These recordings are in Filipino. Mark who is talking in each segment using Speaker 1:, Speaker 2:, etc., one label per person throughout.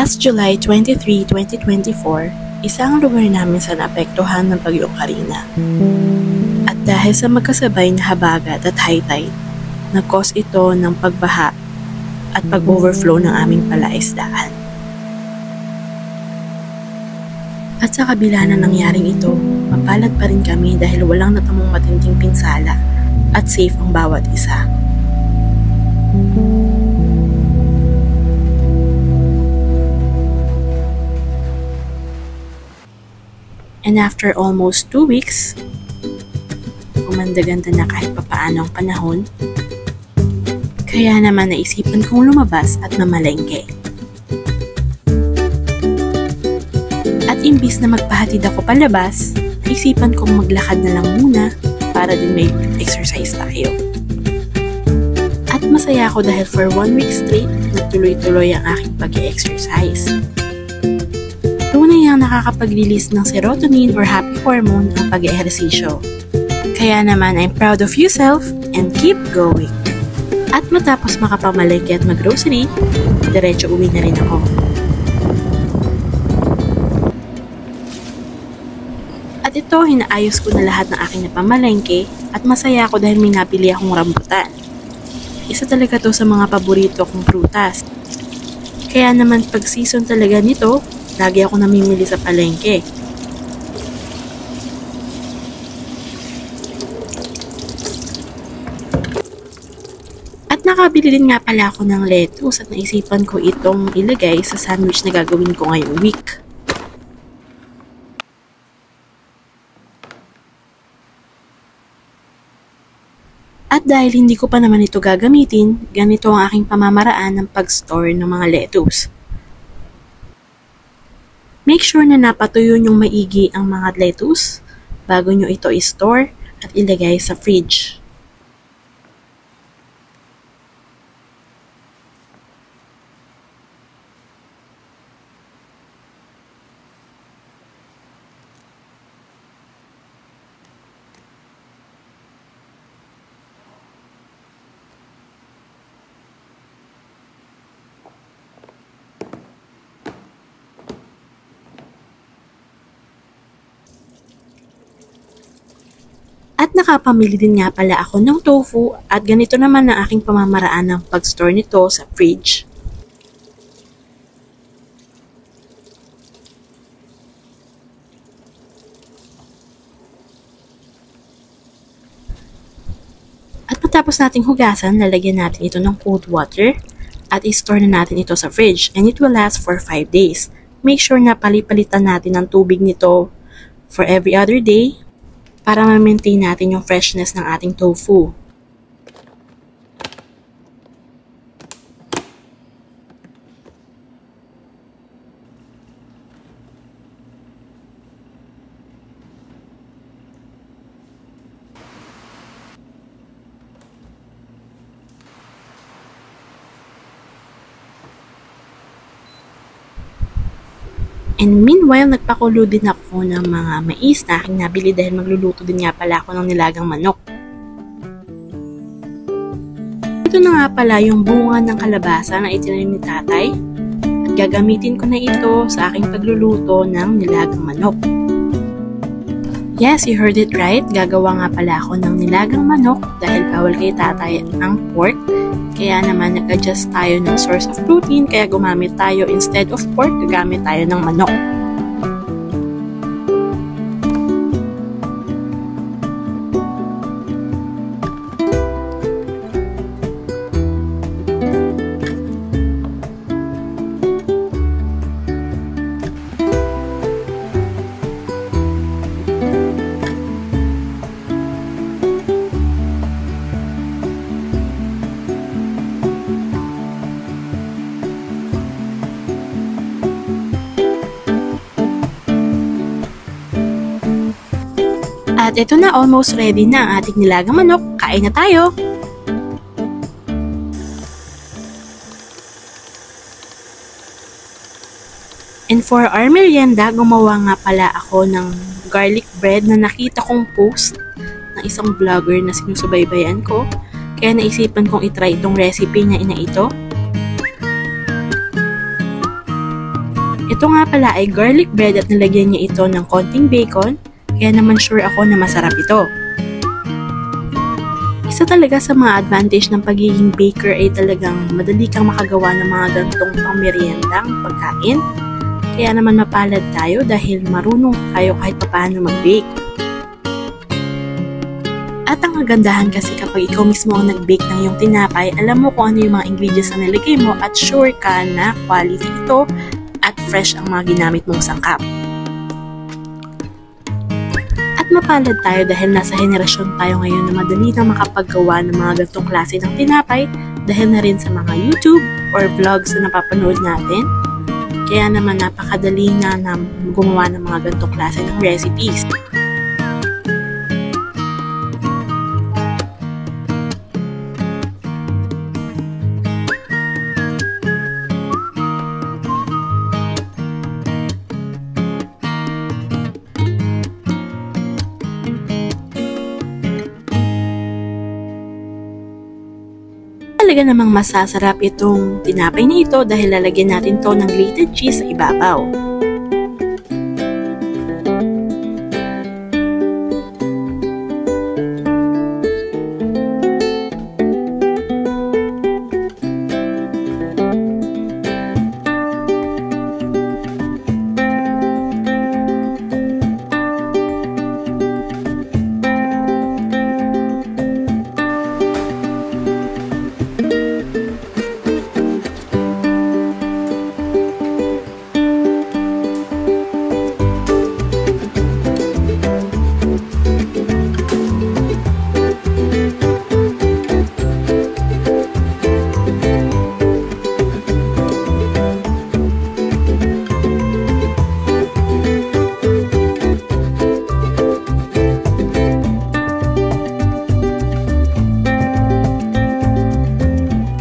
Speaker 1: Last July 23, 2024, isang lugar namin sa naapektuhan ng Bagyong Carina. At dahil sa magkasabay na habagat at high tide, nag-cause ito ng pagbaha at pag-overflow ng aming palaisdaan. At sa kabila na nangyaring ito, mapalad pa rin kami dahil walang natamong matinding pinsala at safe ang bawat isa. And after almost 2 weeks, gumanda-ganda na kahit papaano ang panahon, kaya naman naisipan kong lumabas at mamalengke. At imbis na magpahatid ako palabas, naisipan kong maglakad na lang muna para din may exercise tayo. At masaya ako dahil for 1 week straight, nagtuloy-tuloy ang aking pag-exercise. Tunay ang nakakapag-release ng serotonin or happy hormone ang pag-ehersisyo. Kaya naman, I'm proud of yourself and keep going. At matapos makapamalengke at mag-grocery, diretso uwi na rin ako. At ito, hinaayos ko na lahat ng aking napamalengke at masaya ako dahil may napili akong rambutan. Isa talaga to sa mga paborito kong prutas. Kaya naman pag season talaga nito, lagi ako namimili sa palengke. At nakabili din nga pala ako ng lettuce at naisipan ko itong ilagay sa sandwich na gagawin ko ngayong week. At dahil hindi ko pa naman ito gagamitin, ganito ang aking pamamaraan ng pag-store ng mga lettuce. Make sure na napatuyo nyong maigi ang mga lettuce bago nyo ito i-store at ilagay sa fridge. At nakapamili din nga pala ako ng tofu at ganito naman ang aking pamamaraan ng pag-store nito sa fridge. At matapos nating hugasan, lalagyan natin ito ng cold water at i-store na natin ito sa fridge and it will last for 5 days. Make sure na palipalitan natin ang tubig nito for every other day para ma-maintain natin yung freshness ng ating tofu. And meanwhile, nagpakulo din ako ng mga mais na aking nabili dahil magluluto din nga pala ako ng nilagang manok. Ito na nga pala yung bunga ng kalabasa na itinanim ni tatay at gagamitin ko na ito sa aking pagluluto ng nilagang manok. Yes, you heard it right. Gagawa nga pala ako ng nilagang manok dahil bawal kay tatay ang pork. Kaya naman nag-adjust tayo ng source of protein kaya gumamit tayo instead of pork, gagamit tayo ng manok. At ito na, almost ready na ang ating nilagang manok. Kain na tayo! And for our merienda, gumawa nga pala ako ng garlic bread na nakita kong post ng isang vlogger na sinusubaybayan ko. Kaya naisipan kong itry itong recipe niya ina ito. Ito nga pala ay garlic bread at nilagyan niya ito ng konting bacon, kaya naman sure ako na masarap ito. Isa talaga sa mga advantage ng pagiging baker ay talagang madali kang makagawa ng mga gantong pangmeryendang pagkain. Kaya naman mapalad tayo dahil marunong tayo kahit paano mag-bake. At ang kagandahan kasi kapag ikaw mismo ang nag-bake ng iyong tinapay, alam mo kung ano yung mga ingredients na nilagay mo at sure ka na quality ito at fresh ang mga ginamit mong sangkap. At mapalad tayo dahil nasa henerasyon tayo ngayon na madali na makapaggawa ng mga ganitong klase ng tinapay dahil na rin sa mga YouTube or vlogs na napapanood natin. Kaya naman napakadali na gumawa ng mga ganitong klase ng recipes. Talaga namang masasarap itong tinapay na ito dahil lalagyan natin to ng grated cheese sa ibabaw.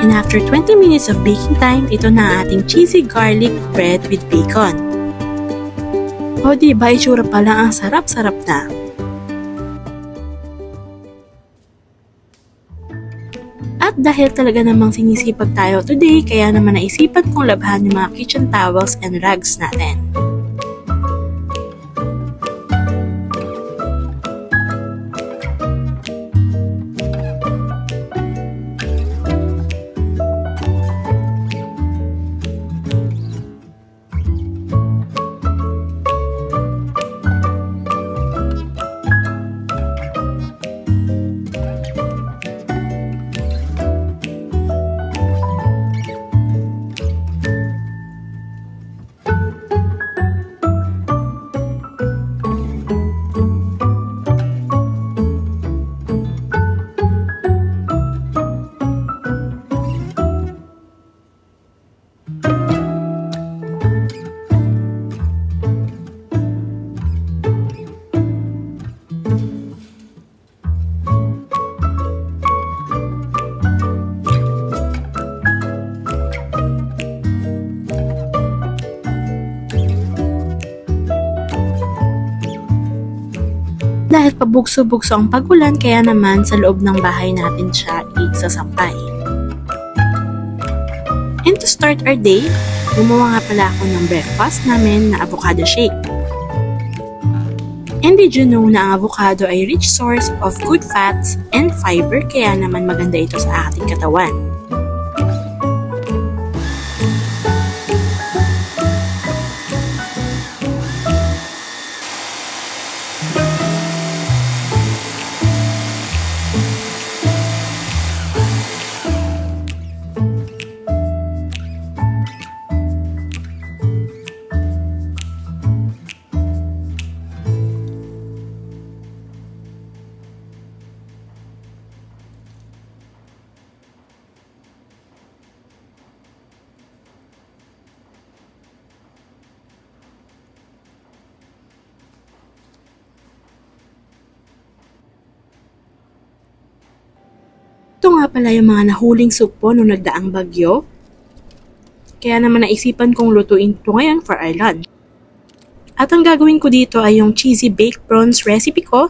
Speaker 1: And after 20 minutes of baking time, ito na ating cheesy garlic bread with bacon. O diba, itsura pa lang ang sarap-sarap na. At dahil talaga namang sinisipag tayo today, kaya naman naisipan kong labhan yung mga kitchen towels and rags natin. Dahil pabugso-bugso ang pagulan, kaya naman sa loob ng bahay natin siya isasampay. And to start our day, gumawa nga pala ako ng breakfast namin na avocado shake. And did you know na ang avocado ay rich source of good fats and fiber, kaya naman maganda ito sa ating katawan. Ito nga pala yung mga nahuling supo nung nagdaang bagyo. Kaya naman naisipan kong lutuin ito ngayon for our lunch. At ang gagawin ko dito ay yung cheesy baked prawns recipe ko.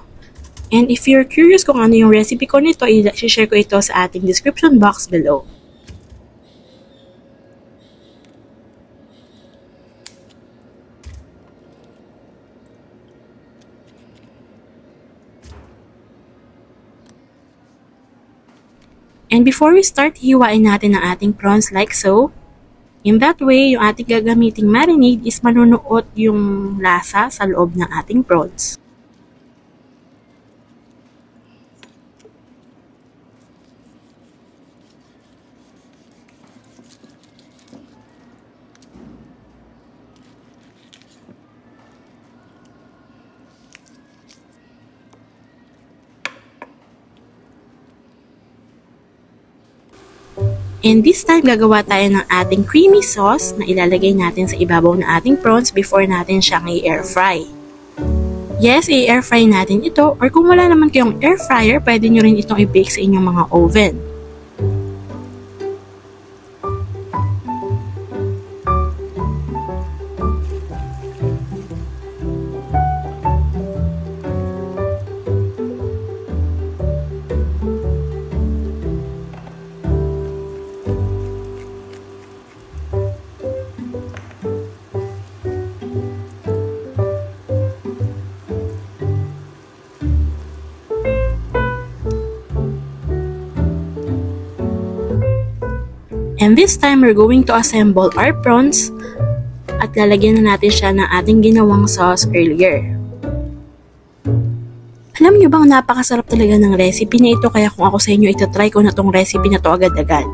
Speaker 1: And if you're curious kung ano yung recipe ko nito, i-share ko ito sa ating description box below. And before we start, hiwain natin ang ating prawns like so. In that way, yung ating gagamiting marinade is manunuot yung lasa sa loob ng ating prawns. And this time, gagawa tayo ng ating creamy sauce na ilalagay natin sa ibabaw ng ating prawns before natin siyang i-air fry. Yes, i-air fry natin ito, or kung wala naman kayong air fryer, pwede nyo rin itong i-bake sa inyong mga oven. And this time, we're going to assemble our prawns at lalagyan na natin siya ng ating ginawang sauce earlier. Alam nyo bang napakasarap talaga ng recipe na ito, kaya kung ako sa inyo, itatry ko na tong recipe na to agad-agad.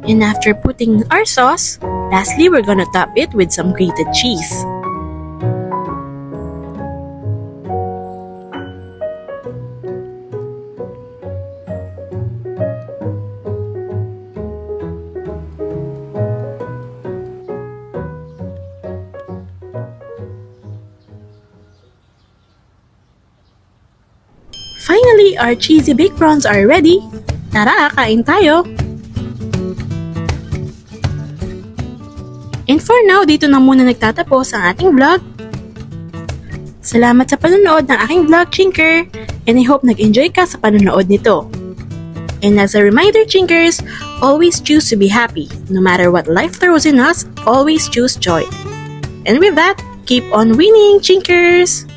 Speaker 1: And after putting our sauce, lastly, we're gonna top it with some grated cheese. Finally, our cheesy baked prawns are ready. Tara, kain tayo! And for now, dito na muna nagtatapos ang ating vlog. Salamat sa panonood ng aking vlog, Chinker! And I hope nag-enjoy ka sa panonood nito. And as a reminder, Chinkers, always choose to be happy. No matter what life throws in us, always choose joy. And with that, keep on winning, Chinkers!